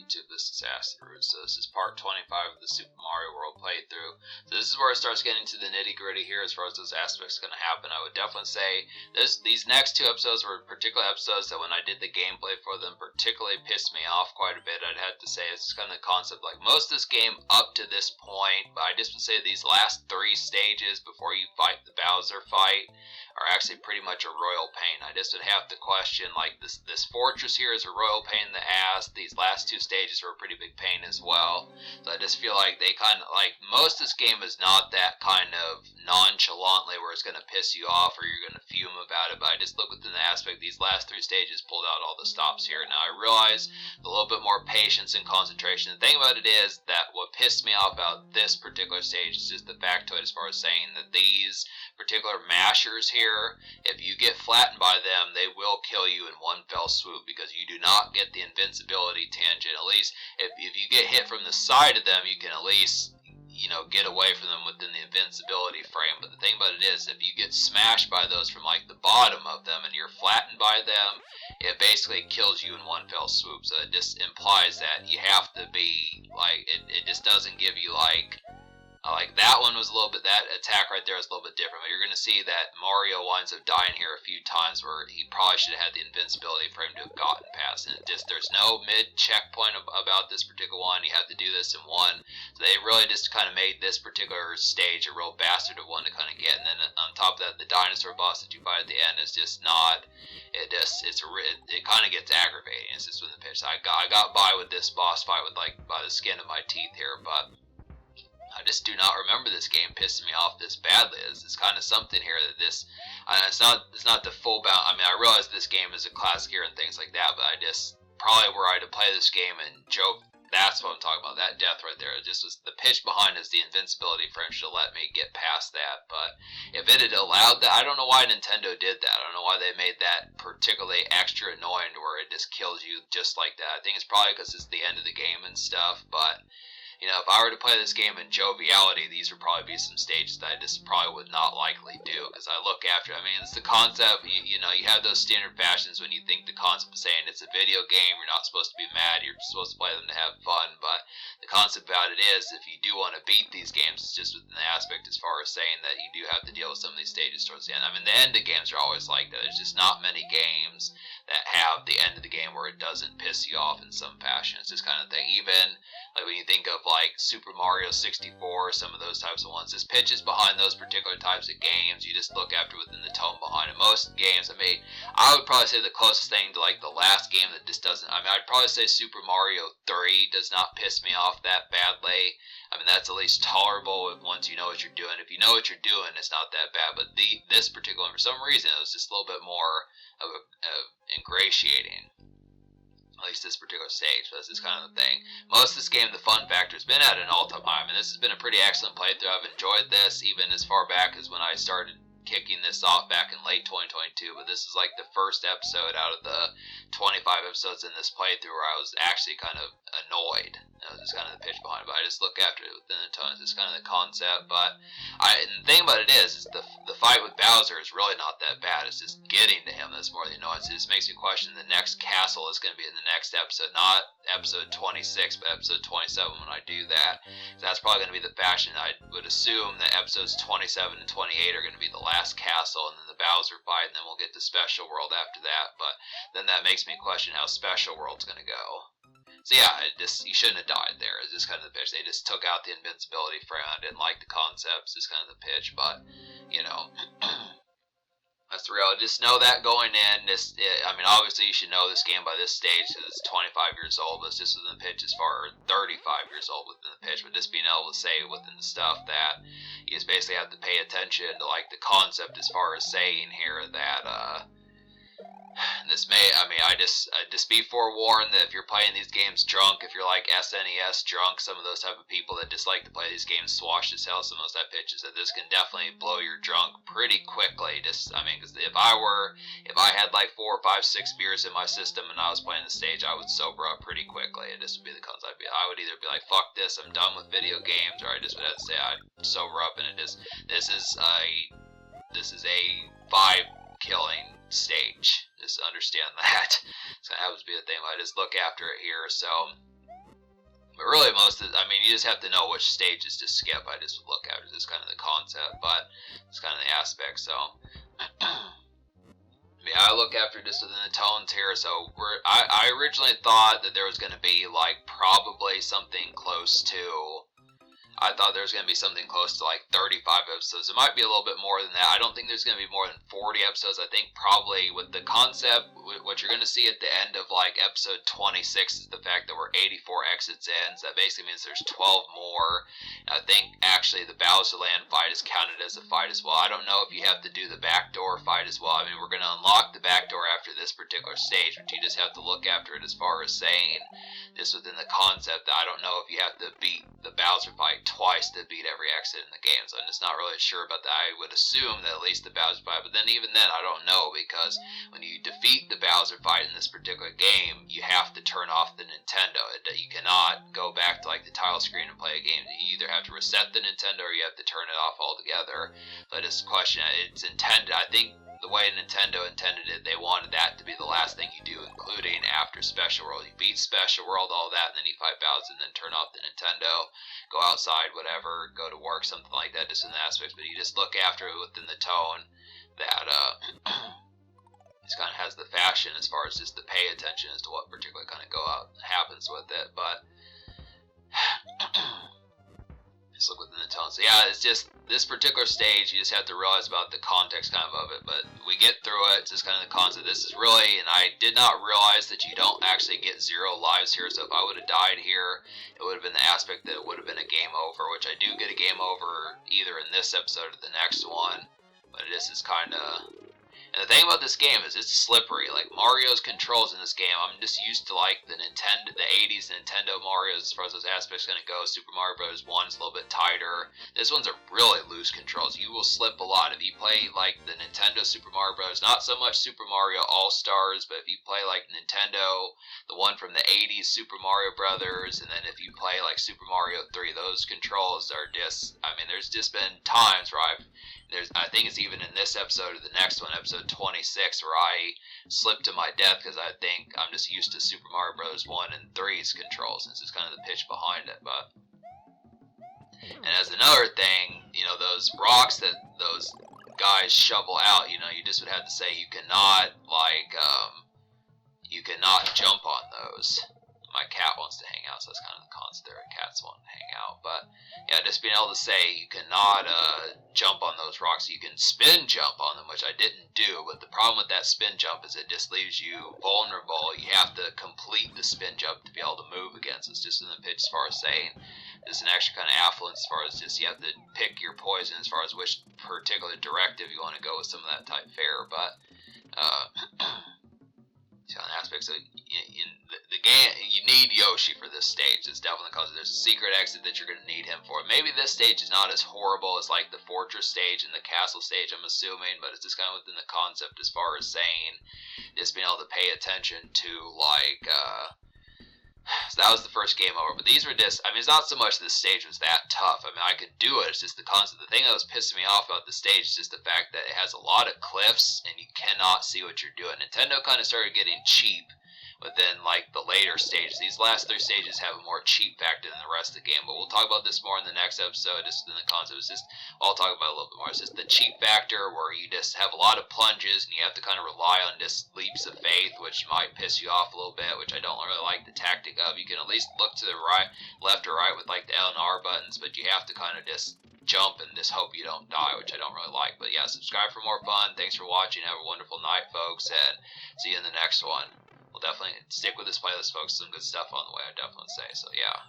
YouTube, this is Asteroid. So this is part 25 of the Super Mario World playthrough. So this is where it starts getting to the nitty gritty here as far as those aspects going to happen. I would definitely say these next two episodes were particular episodes that when I did the gameplay for them particularly pissed me off quite a bit. I'd have to say it's kind of the concept like most of this game up to this point, but I just would say these last three stages before you fight the Bowser fight are actually pretty much a royal pain. I just would have to question, like, this fortress here is a royal pain in the ass. These last two stages were a pretty big pain as well. So I just feel like they kind of, like, most of this game is not that kind of nonchalantly where it's going to piss you off or you're going to fume about it, but I just look within the aspect, these last three stages pulled out all the stops here. Now I realize a little bit more patience and concentration. The thing about it is that what pissed me off about this particular stage is just the factoid as far as saying that these particular mashers here, if you get flattened by them, they will kill you in one fell swoop because you do not get the invincibility tangent. At least if you get hit from the side of them, you can at least, you know, get away from them within the invincibility frame. But the thing about it is, if you get smashed by those from like the bottom of them and you're flattened by them, it basically kills you in one fell swoop. So it just implies that you have to be like, it just doesn't give you like that one was a little bit, that attack right there was a little bit different, but you're going to see that Mario winds up dying here a few times where he probably should have had the invincibility for him to have gotten past, and there's no mid checkpoint about this particular one. You have to do this in one, so they really just kind of made this particular stage a real bastard of one to kind of get, and then on top of that, the dinosaur boss that you fight at the end is just not, it kind of gets aggravating. It's just with the pitch. I got by with this boss fight with like by the skin of my teeth here, but I just do not remember this game pissing me off this badly. It's kind of something here that this, it's not the full bound. I mean, I realize this game is a classic here and things like that, but I just probably were I to play this game and joke. That's what I'm talking about. That death right there. It just was the pitch behind is the invincibility frame should let me get past that. But if it had allowed that, I don't know why Nintendo did that. I don't know why they made that particularly extra annoying where it just kills you just like that. I think it's probably because it's the end of the game and stuff, but you know, if I were to play this game in joviality, these would probably be some stages that I just probably would not likely do. Because I look after, I mean, it's the concept, you know, you have those standard fashions when you think the concept of saying it's a video game, you're not supposed to be mad, you're supposed to play them to have fun. But the concept about it is, if you do want to beat these games, it's just within the aspect as far as saying that you do have to deal with some of these stages towards the end. I mean, the end of games are always like that. There's just not many games that have the end of the game where it doesn't piss you off in some fashion. It's this kind of thing. Even like when you think of like Super Mario 64, some of those types of ones, this pitches behind those particular types of games. You just look after within the tone behind it. Most games, I mean, I would probably say the closest thing to like the last game that just doesn't, I mean, I'd probably say Super Mario 3 does not piss me off that badly. I mean, that's at least tolerable once you know what you're doing. If you know what you're doing, it's not that bad. But this particular one, for some reason, it was just a little bit more of ingratiating. At least this particular stage. So that's just kind of the thing. Most of this game, the fun factor has been at an all-time high. I mean, this has been a pretty excellent playthrough. I've enjoyed this even as far back as when I started kicking this off back in late 2022. But this is like the first episode out of the 25 episodes in this playthrough where I was actually kind of annoyed. That was just kind of the pitch behind it. But I just look after it within the tones. It's kind of the concept. But and the thing about it is the fight with Bowser is really not that bad. It's just getting to him that's more the annoyance. It just makes me question the next castle is going to be in the next episode. Not episode 26, but episode 27 when I do that. So that's probably going to be the fashion. I would assume that episodes 27 and 28 are going to be the last castle, and then the Bowser fight, and then we'll get to Special World after that. But then that makes me question how Special World's going to go. So yeah, you shouldn't have died there. It's just kind of the pitch. They just took out the invincibility frame. I didn't like the concepts. It's kind of the pitch, but you know, that's the real. Just know that going in. I mean, obviously you should know this game by this stage because it's 25 years old. But it's just within the pitch as far as 35 years old within the pitch. But just being able to say within the stuff that you just basically have to pay attention to, like the concept as far as saying here that this may, I mean, I just be forewarned that if you're playing these games drunk, if you're like SNES drunk, some of those type of people that just like to play these games swashed as hell, some of those type pitches, that this can definitely blow your drunk pretty quickly. Just, I mean, because if I had like 4 or 5, 6 beers in my system and I was playing the stage, I would sober up pretty quickly. And this would be the concept. I would either be like, fuck this, I'm done with video games, or I just would have to say I'd sober up, and this is a vibe killing stage. Just understand that. So that would be the thing. I just look after it here. So But really, you just have to know which stages to skip. I just would look at it as kind of the concept, but it's kind of the aspect. So, yeah, I look after just within the tones here. So I originally thought that there was going to be like probably something close to. I thought there was going to be something close to like 35 episodes. It might be a little bit more than that. I don't think there's going to be more than 40 episodes. I think probably with the concept, what you're going to see at the end of like episode 26 is the fact that we're 84 exits in. So that basically means there's 12 more. I think actually the Bowser Land fight is counted as a fight as well. I don't know if you have to do the backdoor fight as well. I mean, we're going to unlock the backdoor after this particular stage, but you just have to look after it as far as saying just within the concept that I don't know if you have to beat the Bowser fight twice to beat every exit in the game, so I'm just not really sure about that. I would assume that at least the Bowser fight, but then even then I don't know, because when you defeat the Bowser fight in this particular game, you have to turn off the Nintendo. You cannot go back to like the title screen and play a game. You either have to reset the Nintendo or you have to turn it off altogether. But it's a question, it's intended, I think the way Nintendo intended it, they wanted that to be the last thing you do, including after Special World. You beat Special World, all that, and then you fight Bowser, and then turn off the Nintendo, go outside, whatever, go to work, something like that, just in the aspects. But you just look after it within the tone that just kind of has the fashion as far as just the pay attention as to what particularly kind of happens with it. But just look within the tone. So yeah, it's just this particular stage, you just have to realize about the context kind of it. But we get through it. It's just kind of the concept. This is really, and I did not realize that you don't actually get 0 lives here. So if I would have died here, it would have been the aspect that it would have been a game over, which I do get a game over either in this episode or the next one. But this is kind of. And the thing about this game is it's slippery. Like Mario's controls in this game, I'm just used to like the 80s Nintendo Mario's as far as those aspects going to go. Super Mario Bros. 1 is a little bit tighter. This one's a really loose controls. You will slip a lot if you play like the Nintendo Super Mario Bros. Not so much Super Mario All Stars, but if you play like Nintendo, the one from the 80s Super Mario Brothers, and then if you play like Super Mario 3, those controls are just. I mean, there's just been times where I think it's even in this episode or the next one, episode 26, where I slipped to my death because I think I'm just used to Super Mario Bros. 1 and 3's controls, since it's kind of the pitch behind it. But and as another thing, those rocks that those guys shovel out, you just would have to say you cannot you cannot jump on those. My cat wants to hang out, so that's kind of the concept there. Cats want to hang out, but yeah, just being able to say you cannot jump on those rocks. You can spin jump on them, which I didn't do, but the problem with that spin jump is it just leaves you vulnerable. You have to complete the spin jump to be able to move again. So it's just in the pitch as far as saying there's an extra kind of affluence as far as just you have to pick your poison as far as which particular directive you want to go with some of that type fare, but aspects of in the game, you need Yoshi for this stage. It's definitely because there's a secret exit that you're going to need him for. Maybe this stage is not as horrible as like the fortress stage and the castle stage, I'm assuming, but it's just kind of within the concept as far as saying just being able to pay attention to like so that was the first game over. But these were just, it's not so much this stage was that tough. I could do it. It's just the concept. The thing that was pissing me off about the stage is just the fact that it has a lot of cliffs and you cannot see what you're doing. Nintendo kind of started getting cheap within like the later stages. These last 3 stages have a more cheap factor than the rest of the game, but we'll talk about this more in the next episode. Just in the concept, I'll talk about it a little bit more. It's just the cheap factor where you just have a lot of plunges and you have to kind of rely on just leaps of faith, which might piss you off a little bit, which I don't really like the tactic of. You can at least look to the right, left or right with like the L and R buttons, but you have to kind of just jump and just hope you don't die, which I don't really like. But yeah, subscribe for more fun. Thanks for watching. Have a wonderful night, folks, and see you in the next one. We'll definitely stick with this playlist, folks. Some good stuff on the way, I definitely say. So, yeah.